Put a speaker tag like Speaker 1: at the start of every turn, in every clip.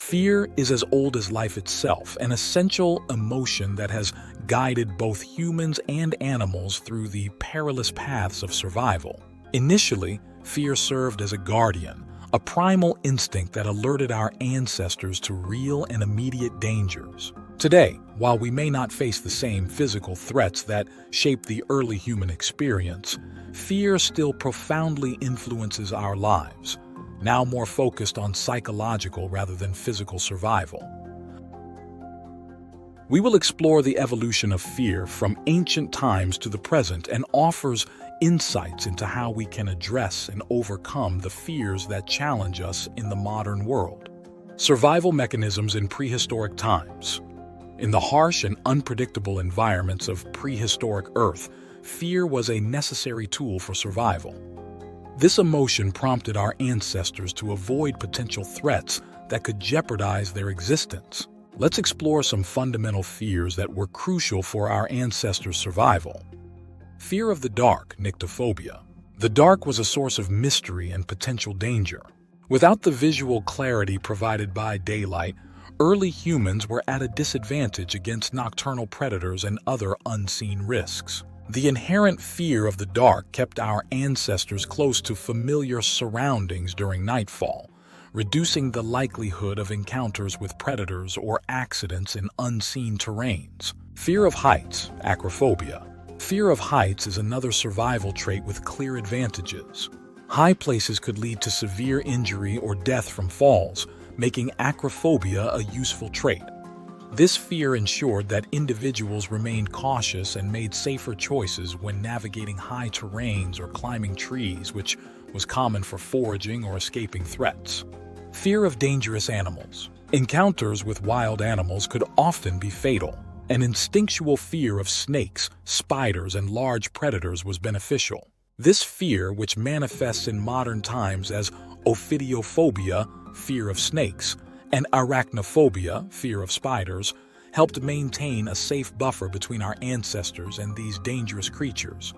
Speaker 1: Fear is as old as life itself, an essential emotion that has guided both humans and animals through the perilous paths of survival. Initially, fear served as a guardian, a primal instinct that alerted our ancestors to real and immediate dangers. Today, while we may not face the same physical threats that shaped the early human experience, fear still profoundly influences our lives, now more focused on psychological rather than physical survival. We will explore the evolution of fear from ancient times to the present and offers insights into how we can address and overcome the fears that challenge us in the modern world. Survival mechanisms in prehistoric times. In the harsh and unpredictable environments of prehistoric Earth, fear was a necessary tool for survival. This emotion prompted our ancestors to avoid potential threats that could jeopardize their existence. Let's explore some fundamental fears that were crucial for our ancestors' survival. Fear of the dark, nyctophobia. The dark was a source of mystery and potential danger. Without the visual clarity provided by daylight, early humans were at a disadvantage against nocturnal predators and other unseen risks. The inherent fear of the dark kept our ancestors close to familiar surroundings during nightfall, reducing the likelihood of encounters with predators or accidents in unseen terrains. Fear of heights, acrophobia. Fear of heights is another survival trait with clear advantages. High places could lead to severe injury or death from falls, making acrophobia a useful trait. This fear ensured that individuals remained cautious and made safer choices when navigating high terrains or climbing trees, which was common for foraging or escaping threats. Fear of dangerous animals. Encounters with wild animals could often be fatal. An instinctual fear of snakes, spiders, and large predators was beneficial. This fear, which manifests in modern times as ophidiophobia, fear of snakes, and arachnophobia, fear of spiders, helped maintain a safe buffer between our ancestors and these dangerous creatures.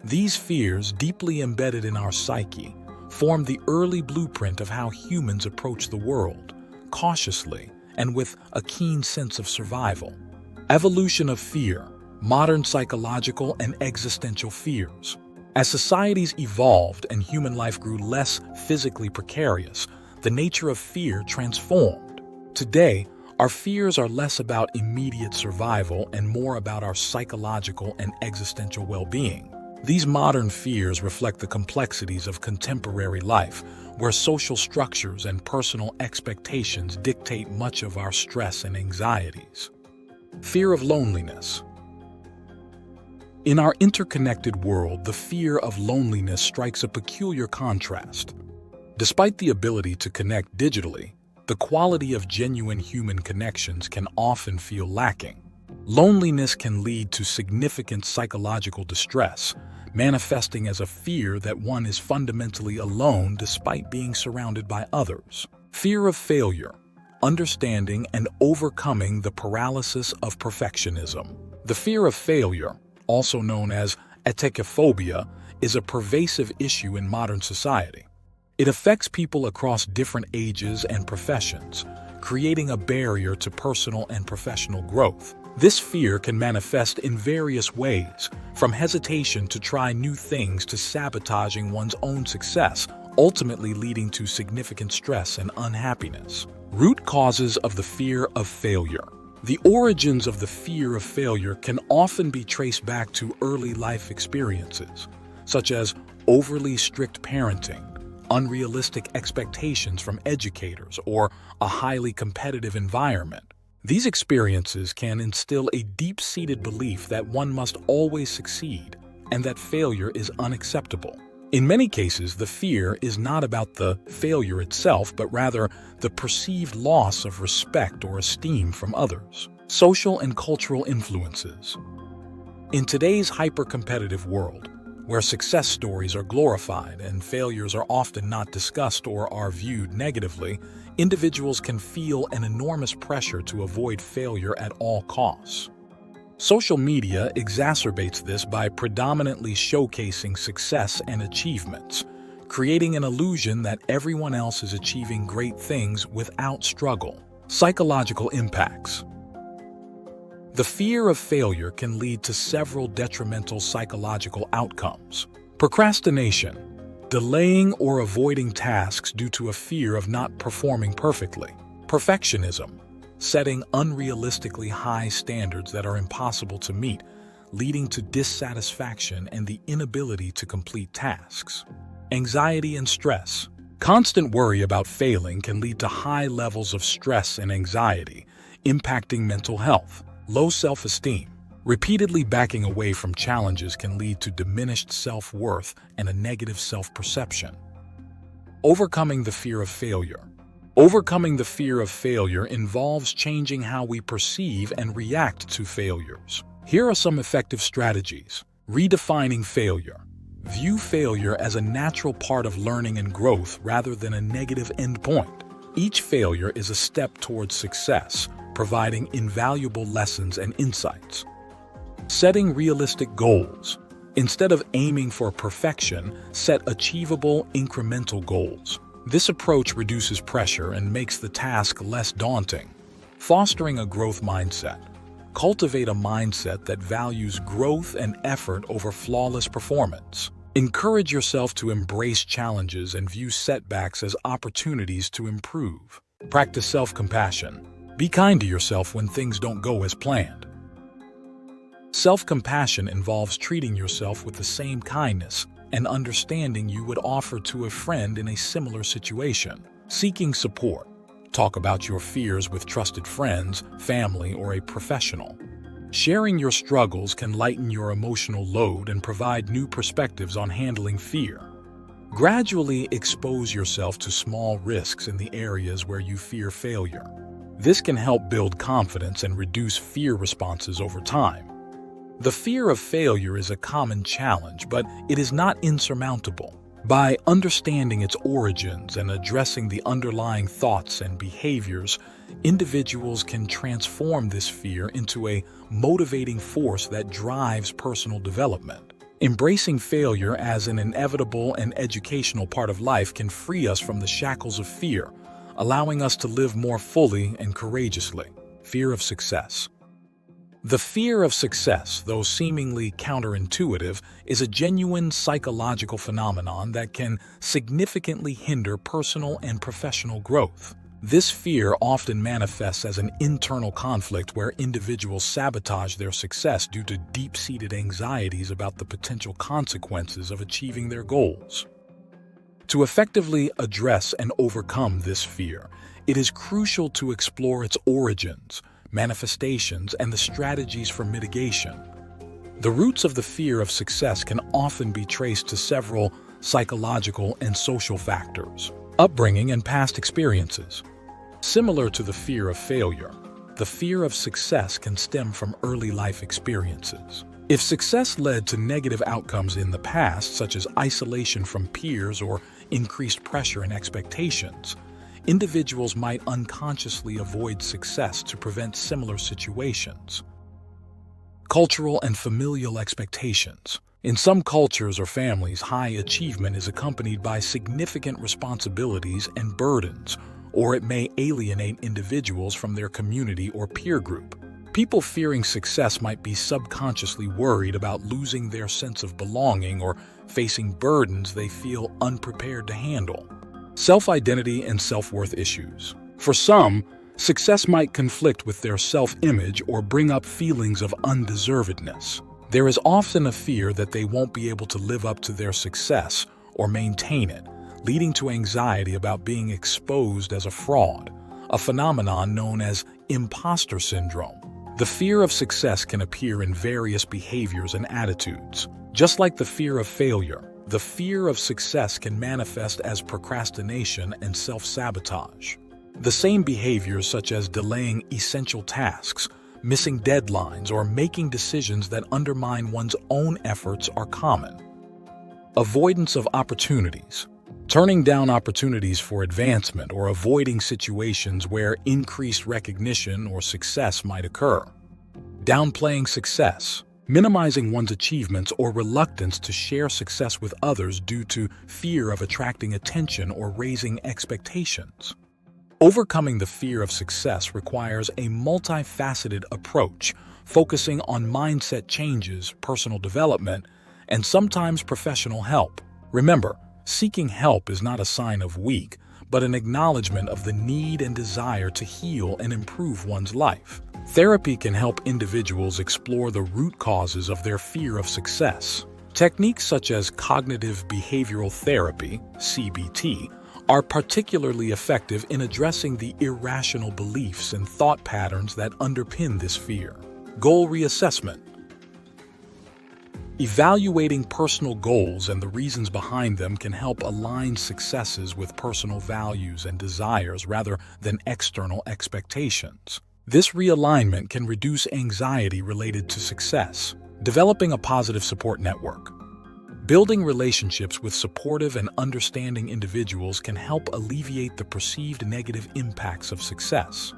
Speaker 1: These fears, deeply embedded in our psyche, formed the early blueprint of how humans approach the world, cautiously and with a keen sense of survival. Evolution of fear, modern psychological and existential fears. As societies evolved and human life grew less physically precarious, the nature of fear transformed. Today, our fears are less about immediate survival and more about our psychological and existential well-being. These modern fears reflect the complexities of contemporary life, where social structures and personal expectations dictate much of our stress and anxieties. Fear of loneliness. In our interconnected world, the fear of loneliness strikes a peculiar contrast. Despite the ability to connect digitally, the quality of genuine human connections can often feel lacking. Loneliness can lead to significant psychological distress, manifesting as a fear that one is fundamentally alone despite being surrounded by others. Fear of failure, understanding and overcoming the paralysis of perfectionism. The fear of failure, also known as acrophobia, is a pervasive issue in modern society. It affects people across different ages and professions, creating a barrier to personal and professional growth. This fear can manifest in various ways, from hesitation to try new things to sabotaging one's own success, ultimately leading to significant stress and unhappiness. Root causes of the fear of failure. The origins of the fear of failure can often be traced back to early life experiences, such as overly strict parenting, unrealistic expectations from educators, or a highly competitive environment. These experiences can instill a deep-seated belief that one must always succeed and that failure is unacceptable. In many cases, the fear is not about the failure itself, but rather the perceived loss of respect or esteem from others. Social and cultural influences. In today's hyper-competitive world, where success stories are glorified and failures are often not discussed or are viewed negatively, individuals can feel an enormous pressure to avoid failure at all costs. Social media exacerbates this by predominantly showcasing success and achievements, creating an illusion that everyone else is achieving great things without struggle. Psychological impacts. The fear of failure can lead to several detrimental psychological outcomes. Procrastination, delaying or avoiding tasks due to a fear of not performing perfectly. Perfectionism, setting unrealistically high standards that are impossible to meet, leading to dissatisfaction and the inability to complete tasks. Anxiety and stress. Constant worry about failing can lead to high levels of stress and anxiety, impacting mental health. Low self-esteem. Repeatedly backing away from challenges can lead to diminished self-worth and a negative self-perception. Overcoming the fear of failure. Overcoming the fear of failure involves changing how we perceive and react to failures. Here are some effective strategies. Redefining failure. View failure as a natural part of learning and growth rather than a negative endpoint. Each failure is a step towards success, providing invaluable lessons and insights. Setting realistic goals. Instead of aiming for perfection, set achievable, incremental goals. This approach reduces pressure and makes the task less daunting. Fostering a growth mindset. Cultivate a mindset that values growth and effort over flawless performance. Encourage yourself to embrace challenges and view setbacks as opportunities to improve. Practice self-compassion. Be kind to yourself when things don't go as planned. Self-compassion involves treating yourself with the same kindness and understanding you would offer to a friend in a similar situation. Seeking support. Talk about your fears with trusted friends, family, or a professional. Sharing your struggles can lighten your emotional load and provide new perspectives on handling fear. Gradually expose yourself to small risks in the areas where you fear failure. This can help build confidence and reduce fear responses over time. The fear of failure is a common challenge, but it is not insurmountable. By understanding its origins and addressing the underlying thoughts and behaviors, individuals can transform this fear into a motivating force that drives personal development. Embracing failure as an inevitable and educational part of life can free us from the shackles of fear, allowing us to live more fully and courageously. Fear of success. The fear of success, though seemingly counterintuitive, is a genuine psychological phenomenon that can significantly hinder personal and professional growth. This fear often manifests as an internal conflict where individuals sabotage their success due to deep-seated anxieties about the potential consequences of achieving their goals. To effectively address and overcome this fear, it is crucial to explore its origins, manifestations, and the strategies for mitigation. The roots of the fear of success can often be traced to several psychological and social factors, upbringing and past experiences. Similar to the fear of failure, the fear of success can stem from early life experiences. If success led to negative outcomes in the past, such as isolation from peers or increased pressure and expectations, individuals might unconsciously avoid success to prevent similar situations. Cultural and familial expectations. In some cultures or families, high achievement is accompanied by significant responsibilities and burdens, or it may alienate individuals from their community or peer group. People fearing success might be subconsciously worried about losing their sense of belonging or facing burdens they feel unprepared to handle. Self-identity and self-worth issues. For some, success might conflict with their self-image or bring up feelings of undeservedness. There is often a fear that they won't be able to live up to their success or maintain it, leading to anxiety about being exposed as a fraud, a phenomenon known as imposter syndrome. The fear of success can appear in various behaviors and attitudes. Just like the fear of failure, the fear of success can manifest as procrastination and self-sabotage. The same behaviors, such as delaying essential tasks, missing deadlines, or making decisions that undermine one's own efforts, are common. Avoidance of opportunities. Turning down opportunities for advancement or avoiding situations where increased recognition or success might occur. Downplaying success. minimizing one's achievements or reluctance to share success with others due to fear of attracting attention or raising expectations. Overcoming the fear of success requires a multifaceted approach, focusing on mindset changes, personal development, and sometimes professional help. Remember, seeking help is not a sign of weak, but an acknowledgement of the need and desire to heal and improve one's life. Therapy can help individuals explore the root causes of their fear of success. Techniques such as cognitive behavioral therapy, CBT, are particularly effective in addressing the irrational beliefs and thought patterns that underpin this fear. Goal reassessment. Evaluating personal goals and the reasons behind them can help align successes with personal values and desires rather than external expectations. This realignment can reduce anxiety related to success. Developing a positive support network. Building relationships with supportive and understanding individuals can help alleviate the perceived negative impacts of success.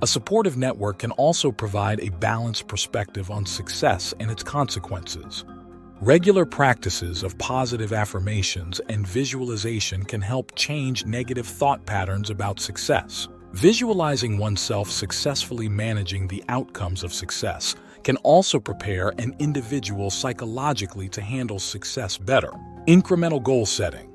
Speaker 1: A supportive network can also provide a balanced perspective on success and its consequences. Regular practices of positive affirmations and visualization can help change negative thought patterns about success. Visualizing oneself successfully managing the outcomes of success can also prepare an individual psychologically to handle success better. Incremental goal setting.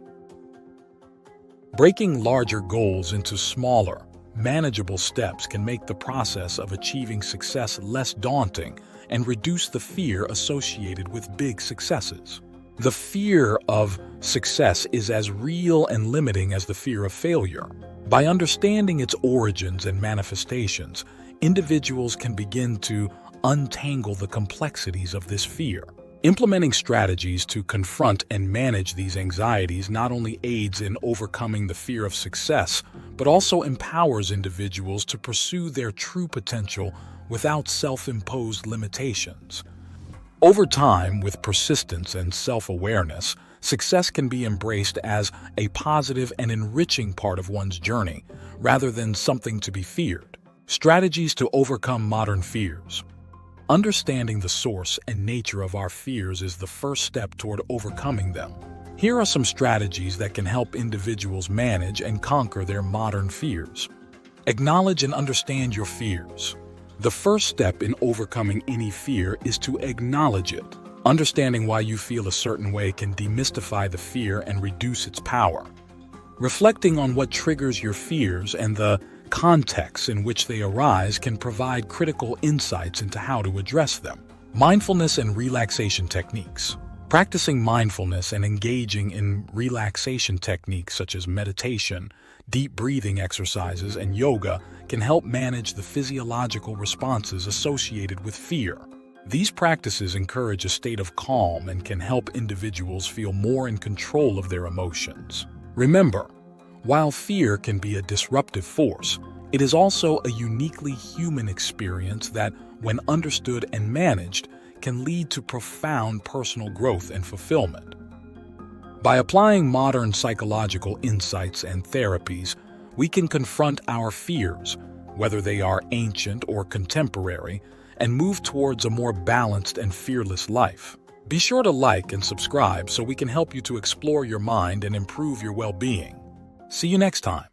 Speaker 1: Breaking larger goals into smaller, manageable steps can make the process of achieving success less daunting and reduce the fear associated with big successes. The fear of success is as real and limiting as the fear of failure. By understanding its origins and manifestations, individuals can begin to untangle the complexities of this fear. Implementing strategies to confront and manage these anxieties not only aids in overcoming the fear of success, but also empowers individuals to pursue their true potential without self-imposed limitations. Over time, with persistence and self-awareness, success can be embraced as a positive and enriching part of one's journey, rather than something to be feared. Strategies to overcome modern fears. Understanding the source and nature of our fears is the first step toward overcoming them. Here are some strategies that can help individuals manage and conquer their modern fears. Acknowledge and understand your fears. The first step in overcoming any fear is to acknowledge it. Understanding why you feel a certain way can demystify the fear and reduce its power. Reflecting on what triggers your fears and the context in which they arise can provide critical insights into how to address them. Mindfulness and relaxation techniques. Practicing mindfulness and engaging in relaxation techniques such as meditation, deep breathing exercises, and yoga can help manage the physiological responses associated with fear. These practices encourage a state of calm and can help individuals feel more in control of their emotions. Remember, while fear can be a disruptive force, it is also a uniquely human experience that, when understood and managed, can lead to profound personal growth and fulfillment. By applying modern psychological insights and therapies, we can confront our fears, whether they are ancient or contemporary, and move towards a more balanced and fearless life. Be sure to like and subscribe so we can help you to explore your mind and improve your well-being. See you next time.